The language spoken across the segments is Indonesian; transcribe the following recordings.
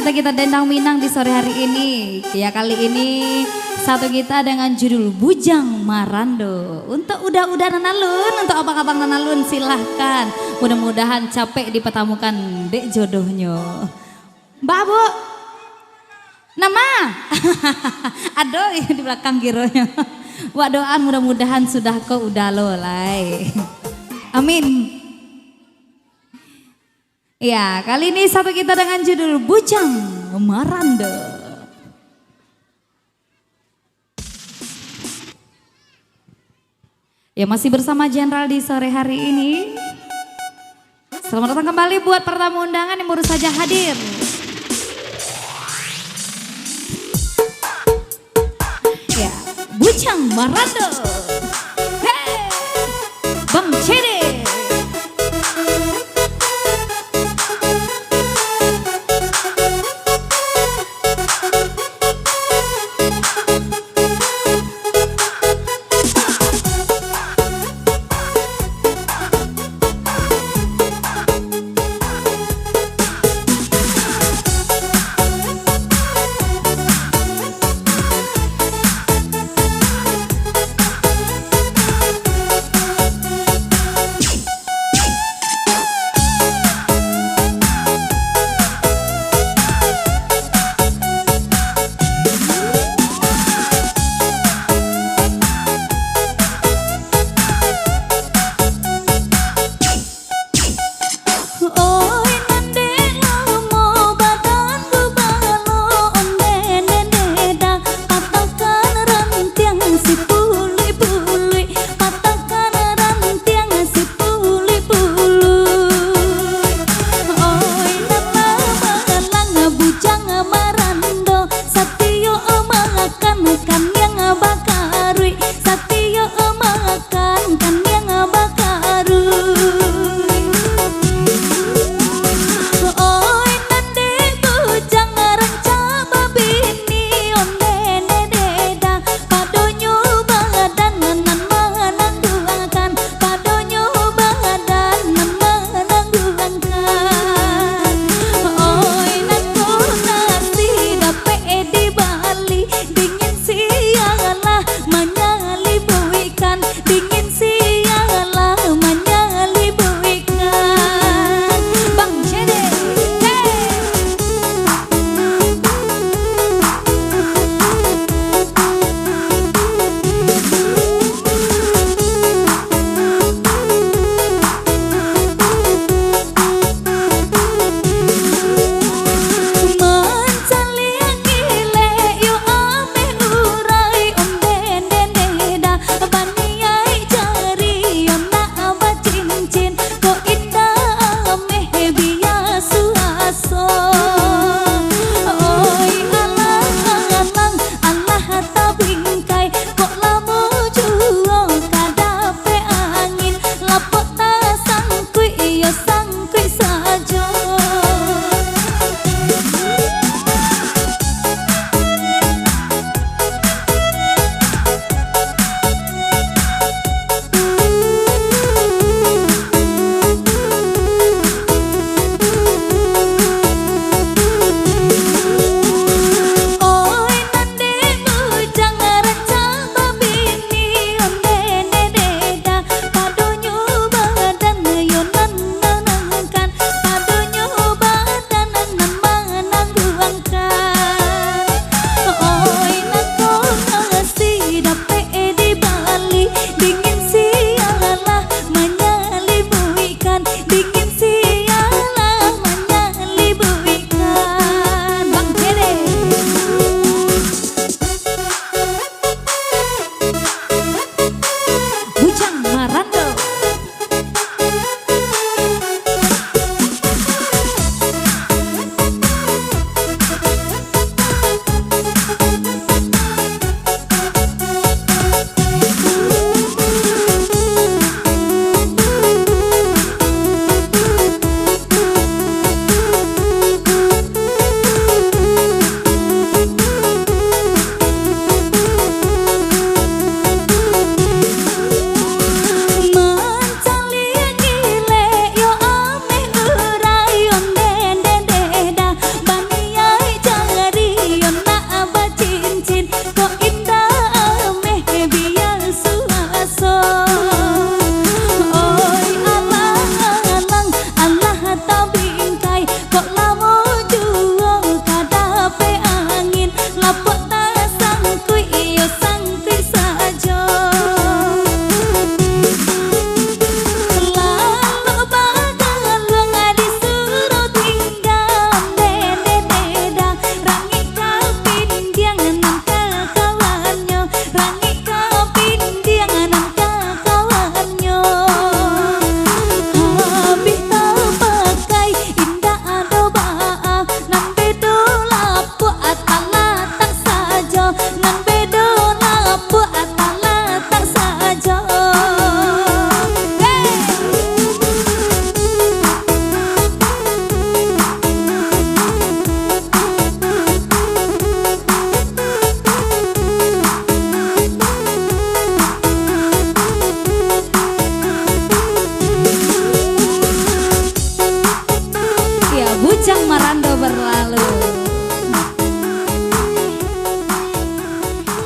sudah kita dendang minang di sore hari ini. Ya kali ini satu kita dengan judul Bujang Marando. Untuk udah nanalun, untuk abang-abang nanalun silahkan. Mudah-mudahan capek dipertemukan dek jodohnya. Mbak Bu, nama? Aduh di belakang gironya. Wak doan mudah-mudahan sudah kau udah lolai. Amin. Ya, kali ini satu kita dengan judul Bujang Marando. Ya, masih bersama Jenderal di sore hari ini. Selamat datang kembali buat pertamu undangan yang baru saja hadir. Ya, Bujang Marando. Hey, Bang Cede.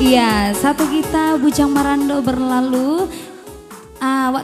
Iya, satu kita Bujang Marando berlalu.